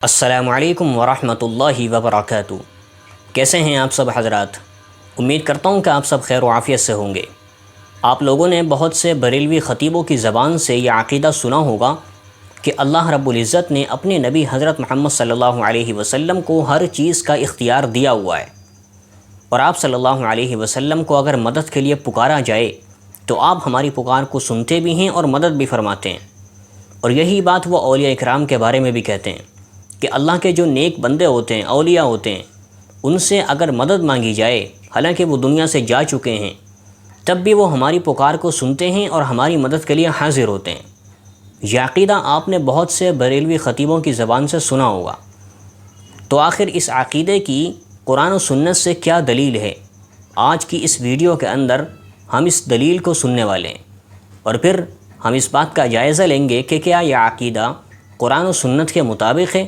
السلام علیکم ورحمۃ اللہ وبرکاتہ۔ کیسے ہیں آپ سب حضرات؟ امید کرتا ہوں کہ آپ سب خیر و عافیت سے ہوں گے۔ آپ لوگوں نے بہت سے بریلوی خطیبوں کی زبان سے یہ عقیدہ سنا ہوگا کہ اللہ رب العزت نے اپنے نبی حضرت محمد صلی اللہ علیہ وسلم کو ہر چیز کا اختیار دیا ہوا ہے، اور آپ صلی اللہ علیہ وسلم کو اگر مدد کے لیے پکارا جائے تو آپ ہماری پکار کو سنتے بھی ہیں اور مدد بھی فرماتے ہیں۔ اور یہی بات وہ اولیاء اکرام کے بارے میں بھی کہتے ہیں کہ اللہ کے جو نیک بندے ہوتے ہیں، اولیاء ہوتے ہیں، ان سے اگر مدد مانگی جائے حالانکہ وہ دنیا سے جا چکے ہیں، تب بھی وہ ہماری پکار کو سنتے ہیں اور ہماری مدد کے لیے حاضر ہوتے ہیں۔ یہ عقیدہ آپ نے بہت سے بریلوی خطیبوں کی زبان سے سنا ہوگا۔ تو آخر اس عقیدے کی قرآن و سنت سے کیا دلیل ہے؟ آج کی اس ویڈیو کے اندر ہم اس دلیل کو سننے والے ہیں، اور پھر ہم اس بات کا جائزہ لیں گے کہ کیا یہ عقیدہ قرآن و سنت کے مطابق ہے،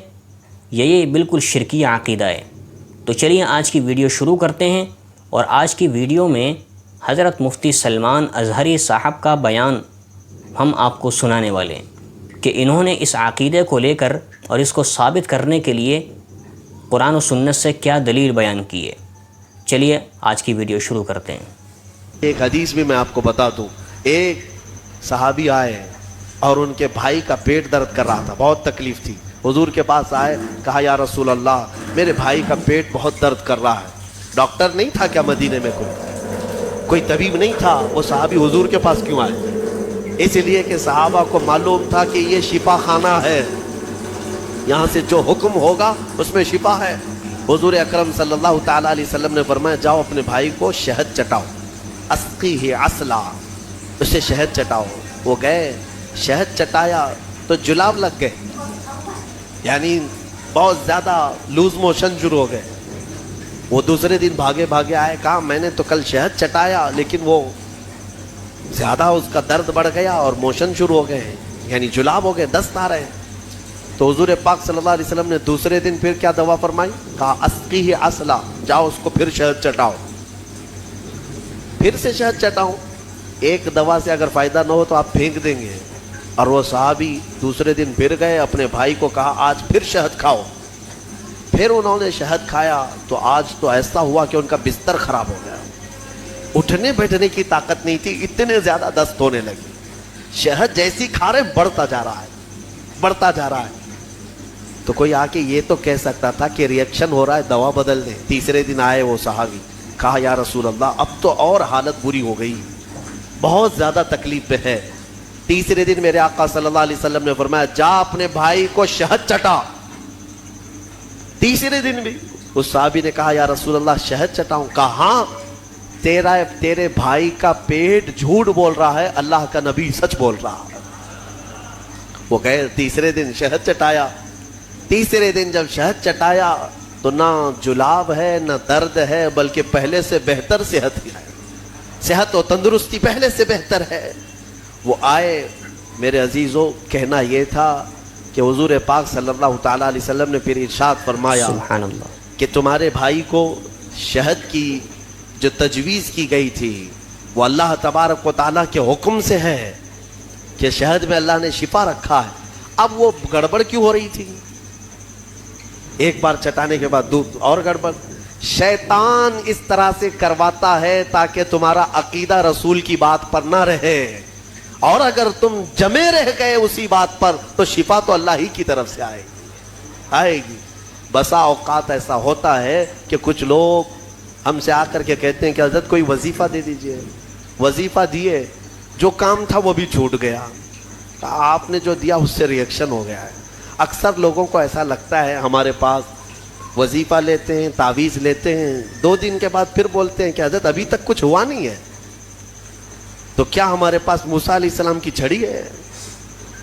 یہ بالکل شرکی عقیدہ ہے۔ تو چلیے آج کی ویڈیو شروع کرتے ہیں، اور آج کی ویڈیو میں حضرت مفتی سلمان اظہری صاحب کا بیان ہم آپ کو سنانے والے ہیں کہ انہوں نے اس عقیدے کو لے کر اور اس کو ثابت کرنے کے لیے قرآن و سنت سے کیا دلیل بیان کی ہے۔ چلیے آج کی ویڈیو شروع کرتے ہیں۔ ایک حدیث بھی میں آپ کو بتا دوں، ایک صحابی آئے اور ان کے بھائی کا پیٹ درد کر رہا تھا، بہت تکلیف تھی۔ حضور کے پاس آئے، کہا یا رسول اللہ میرے بھائی کا پیٹ بہت درد کر رہا ہے۔ ڈاکٹر نہیں تھا کیا مدینے میں؟ کوئی طبیب نہیں تھا؟ وہ صحابی حضور کے پاس کیوں آئے؟ اس لیے کہ صحابہ کو معلوم تھا کہ یہ شفا خانہ ہے، یہاں سے جو حکم ہوگا اس میں شفا ہے۔ حضور اکرم صلی اللہ تعالیٰ علیہ وسلم نے فرمایا جاؤ اپنے بھائی کو شہد چٹاؤ، اسقیہ عسلا، اسے شہد چٹاؤ۔ وہ گئے، شہد چٹایا تو جلاب لگ گئے، یعنی بہت زیادہ لوز موشن شروع ہو گئے۔ وہ دوسرے دن بھاگے بھاگے آئے، کہا میں نے تو کل شہد چٹایا لیکن وہ زیادہ اس کا درد بڑھ گیا اور موشن شروع ہو گئے ہیں، یعنی جلاب ہو گئے، دست آ رہے ہیں۔ تو حضور پاک صلی اللہ علیہ وسلم نے دوسرے دن پھر کیا دوا فرمائی؟ کہا اسقیہ عسلا، جاؤ اس کو پھر شہد چٹاؤ، پھر سے شہد چٹاؤ۔ ایک دوا سے اگر فائدہ نہ ہو تو آپ پھینک دیں گے۔ اور وہ صحابی دوسرے دن پھر گئے، اپنے بھائی کو کہا آج پھر شہد کھاؤ۔ پھر انہوں نے شہد کھایا تو آج تو ایسا ہوا کہ ان کا بستر خراب ہو گیا، اٹھنے بیٹھنے کی طاقت نہیں تھی، اتنے زیادہ دست ہونے لگی۔ شہد جیسی کھا رہے بڑھتا جا رہا ہے، بڑھتا جا رہا ہے۔ تو کوئی آ کے یہ تو کہہ سکتا تھا کہ ریئیکشن ہو رہا ہے، دوا بدل دیں۔ تیسرے دن آئے وہ صحابی، کہا یا رسول اللہ اب تو اور حالت بری ہو گئی، بہت زیادہ تکلیف میں ہے۔ تیسرے دن میرے آقا صلی اللہ علیہ وسلم نے فرمایا جا اپنے بھائی کو شہد چٹا۔ تیسرے دن بھی اس صحابی نے کہا یا رسول اللہ شہد چٹاؤں؟ کہا ہاں، تیرے بھائی کا پیٹ جھوٹ بول رہا ہے، اللہ کا نبی سچ بول رہا ہے۔ وہ گئے، تیسرے دن شہد چٹایا۔ تیسرے دن جب شہد چٹایا تو نہ جلاب ہے نہ درد ہے، بلکہ پہلے سے بہتر صحت ہے، صحت و تندرستی پہلے سے بہتر ہے۔ وہ آئے، میرے عزیزوں کہنا یہ تھا کہ حضور پاک صلی اللہ تعالیٰ علیہ وسلم نے پھر ارشاد فرمایا سبحان اللہ کہ تمہارے بھائی کو شہد کی جو تجویز کی گئی تھی وہ اللہ تبارک و تعالیٰ کے حکم سے ہے، کہ شہد میں اللہ نے شفا رکھا ہے۔ اب وہ گڑبڑ کیوں ہو رہی تھی؟ ایک بار چٹانے کے بعد اور گڑبڑ۔ شیطان اس طرح سے کرواتا ہے تاکہ تمہارا عقیدہ رسول کی بات پر نہ رہے، اور اگر تم جمے رہ گئے اسی بات پر تو شفا تو اللہ ہی کی طرف سے آئے گی۔ بسا اوقات ایسا ہوتا ہے کہ کچھ لوگ ہم سے آ کر کے کہتے ہیں کہ حضرت کوئی وظیفہ دے دیجئے۔ وظیفہ دیے، جو کام تھا وہ بھی چھوٹ گیا، آپ نے جو دیا اس سے ریئیکشن ہو گیا ہے۔ اکثر لوگوں کو ایسا لگتا ہے ہمارے پاس وظیفہ لیتے ہیں، تعویذ لیتے ہیں، 2 دن کے بعد پھر بولتے ہیں کہ حضرت ابھی تک کچھ ہوا نہیں ہے۔ تو کیا ہمارے پاس موسیٰ علیہ السلام کی چھڑی ہے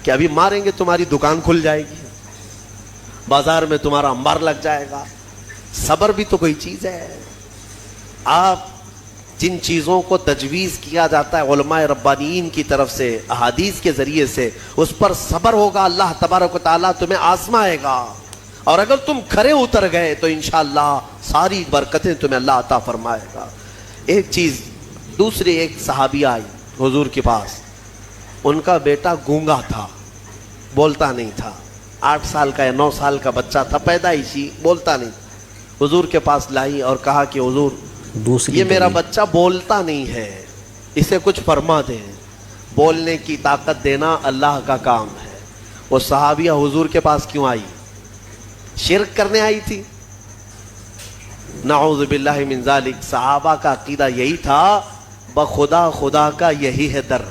کہ ابھی ماریں گے تمہاری دکان کھل جائے گی، بازار میں تمہارا انبار لگ جائے گا؟ صبر بھی تو کوئی چیز ہے۔ آپ جن چیزوں کو تجویز کیا جاتا ہے علماء ربانیین کی طرف سے، احادیث کے ذریعے سے، اس پر صبر ہوگا، اللہ تبارک و تعالیٰ تمہیں آزمائے گا، اور اگر تم کھرے اتر گئے تو انشاءاللہ ساری برکتیں تمہیں اللہ عطا فرمائے گا۔ ایک چیز دوسری، ایک صحابی آئی حضور کے پاس، ان کا بیٹا گونگا تھا، بولتا نہیں تھا، 8 سال کا یا 9 سال کا بچہ تھا، پیدائشی، بولتا نہیں. حضور کے پاس لائی اور کہا کہ حضور یہ میرا بچہ بولتا نہیں ہے، اسے کچھ فرما دیں. بولنے کی طاقت دینا اللہ کا کام ہے. وہ صحابیہ حضور کے پاس کیوں آئی؟ شرک کرنے آئی تھی؟ نعوذ باللہ من ذالک. صحابہ کا عقیدہ یہی تھا، بخدا خدا کا یہی ہے در،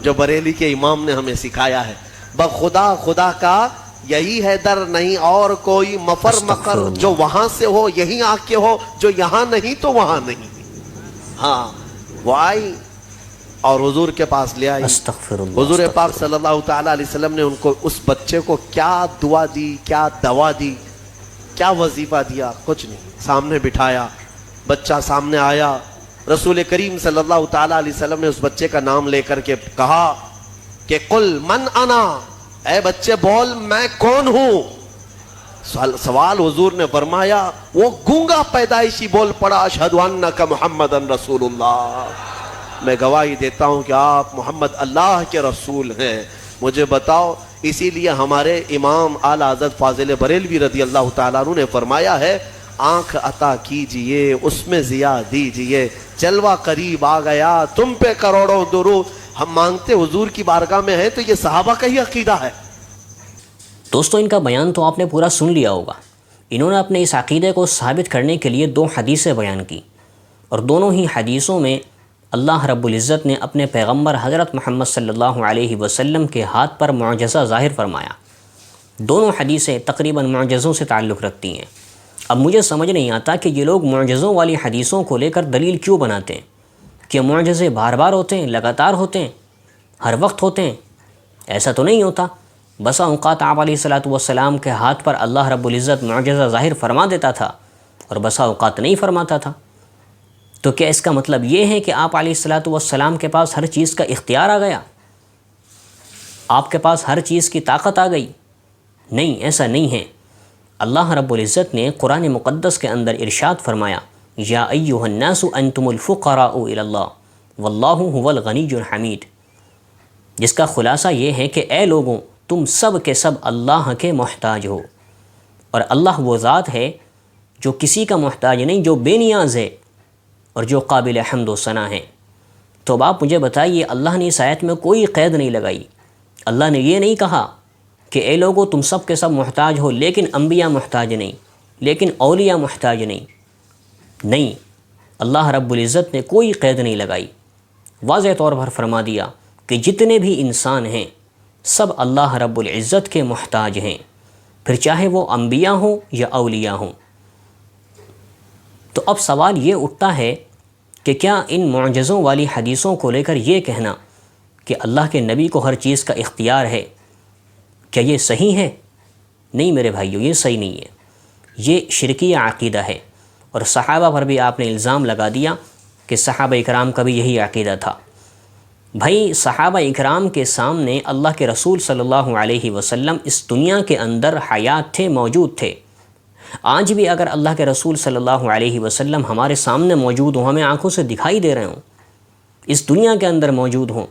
جو بریلی کے امام نے ہمیں سکھایا ہے. بخدا خدا کا یہی ہے در، نہیں اور کوئی مفر مقر. جو وہاں سے ہو یہیں آ کے ہو، جو یہاں نہیں تو وہاں نہیں. ہاں وہ آئی اور حضور کے پاس لے آئی. حضور پاک صلی اللہ تعالیٰ علیہ وسلم نے ان کو، اس بچے کو کیا دعا دی، کیا دوا دی، کیا وظیفہ دیا؟ کچھ نہیں. سامنے بٹھایا، بچہ سامنے آیا. رسول کریم صلی اللہ تعالیٰ علیہ وسلم نے اس بچے کا نام لے کر کے کہا کہ قل من انا، اے بچے بول میں کون ہوں. سوال حضور نے فرمایا، وہ گونگا پیدائشی بول پڑا، اشہد انک محمد رسول اللہ، میں گواہی دیتا ہوں کہ آپ محمد اللہ کے رسول ہیں. مجھے بتاؤ. اسی لیے ہمارے امام اعلیٰ حضرت فاضل بریلوی رضی اللہ تعالیٰ عنہ نے فرمایا ہے، آنکھ عطا کیجئے اس میں ضیا دیجئے، جلوہ قریب آ گیا تم پہ کروڑوں درود. ہم مانگتے حضور کی بارگاہ میں ہیں تو یہ صحابہ کا ہی عقیدہ ہے. دوستو ان کا بیان تو آپ نے پورا سن لیا ہوگا. انہوں نے اپنے اس عقیدے کو ثابت کرنے کے لیے 2 حدیثیں بیان کی، اور دونوں ہی حدیثوں میں اللہ رب العزت نے اپنے پیغمبر حضرت محمد صلی اللہ علیہ وسلم کے ہاتھ پر معجزہ ظاہر فرمایا. دونوں حدیثیں تقریباً معجزوں سے تعلق رکھتی ہیں. اب مجھے سمجھ نہیں آتا کہ یہ لوگ معجزوں والی حدیثوں کو لے کر دلیل کیوں بناتے ہیں. کہ معجزے بار بار ہوتے ہیں، لگاتار ہوتے ہیں، ہر وقت ہوتے ہیں؟ ایسا تو نہیں ہوتا. بسا اوقات آپ علیہ السلام کے ہاتھ پر اللہ رب العزت معجزہ ظاہر فرما دیتا تھا اور بسا اوقات نہیں فرماتا تھا. تو کیا اس کا مطلب یہ ہے کہ آپ علیہ السلام کے پاس ہر چیز کا اختیار آ گیا؟ آپ کے پاس ہر چیز کی طاقت آ گئی؟ نہیں، ایسا نہیں ہے. اللہ رب العزت نے قرآن مقدس کے اندر ارشاد فرمایا، یا ایھا الناس انتم الفقراء الی اللہ واللہ هو الغنی الحمید، جس کا خلاصہ یہ ہے کہ اے لوگوں تم سب کے سب اللہ کے محتاج ہو، اور اللہ وہ ذات ہے جو کسی کا محتاج نہیں، جو بے نیاز ہے اور جو قابل حمد و ثنا ہے. تو اب آپ مجھے بتائیے، اللہ نے اس آیت میں کوئی قید نہیں لگائی. اللہ نے یہ نہیں کہا کہ اے لوگوں تم سب کے سب محتاج ہو لیکن انبیاء محتاج نہیں، لیکن اولیاء محتاج نہیں. نہیں، اللہ رب العزت نے کوئی قید نہیں لگائی. واضح طور پر فرما دیا کہ جتنے بھی انسان ہیں سب اللہ رب العزت کے محتاج ہیں، پھر چاہے وہ انبیاء ہوں یا اولیاء ہوں. تو اب سوال یہ اٹھتا ہے کہ کیا ان معجزوں والی حدیثوں کو لے کر یہ کہنا کہ اللہ کے نبی کو ہر چیز کا اختیار ہے، کیا یہ صحیح ہے؟ نہیں میرے بھائیو، یہ صحیح نہیں ہے. یہ شرکیہ عقیدہ ہے، اور صحابہ پر بھی آپ نے الزام لگا دیا کہ صحابہ اکرام کا بھی یہی عقیدہ تھا. بھائی صحابہ اکرام کے سامنے اللہ کے رسول صلی اللہ علیہ وسلم اس دنیا کے اندر حیات تھے، موجود تھے. آج بھی اگر اللہ کے رسول صلی اللہ علیہ وسلم ہمارے سامنے موجود ہوں، ہمیں آنکھوں سے دکھائی دے رہے ہوں، اس دنیا کے اندر موجود ہوں،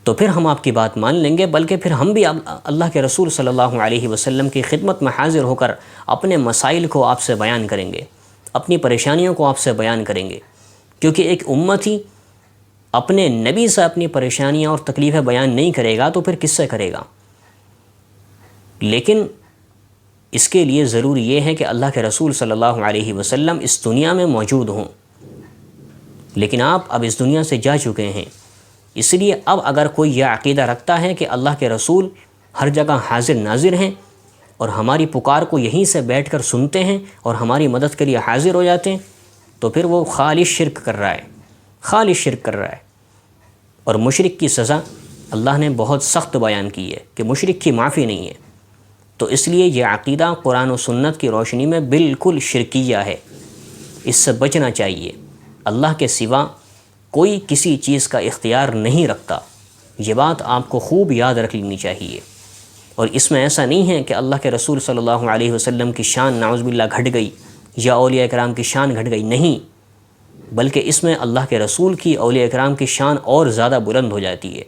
تو پھر ہم آپ کی بات مان لیں گے، بلکہ پھر ہم بھی اللہ کے رسول صلی اللہ علیہ وسلم کی خدمت میں حاضر ہو کر اپنے مسائل کو آپ سے بیان کریں گے، اپنی پریشانیوں کو آپ سے بیان کریں گے. کیونکہ ایک امتی اپنے نبی سے اپنی پریشانیاں اور تکلیفیں بیان نہیں کرے گا تو پھر کس سے کرے گا؟ لیکن اس کے لیے ضروری یہ ہے کہ اللہ کے رسول صلی اللہ علیہ وسلم اس دنیا میں موجود ہوں. لیکن آپ اب اس دنیا سے جا چکے ہیں، اس لیے اب اگر کوئی یہ عقیدہ رکھتا ہے کہ اللہ کے رسول ہر جگہ حاضر ناظر ہیں اور ہماری پکار کو یہیں سے بیٹھ کر سنتے ہیں اور ہماری مدد کے لیے حاضر ہو جاتے ہیں، تو پھر وہ خالص شرک کر رہا ہے، خالص شرک کر رہا ہے. اور مشرک کی سزا اللہ نے بہت سخت بیان کی ہے کہ مشرک کی معافی نہیں ہے. تو اس لیے یہ عقیدہ قرآن و سنت کی روشنی میں بالکل شرکیہ ہے، اس سے بچنا چاہیے. اللہ کے سوا کوئی کسی چیز کا اختیار نہیں رکھتا، یہ بات آپ کو خوب یاد رکھ لینی چاہیے. اور اس میں ایسا نہیں ہے کہ اللہ کے رسول صلی اللہ علیہ وسلم کی شان نعوذ باللہ گھٹ گئی یا اولیاء کرام کی شان گھٹ گئی، نہیں، بلکہ اس میں اللہ کے رسول کی، اولیاء کرام کی شان اور زیادہ بلند ہو جاتی ہے.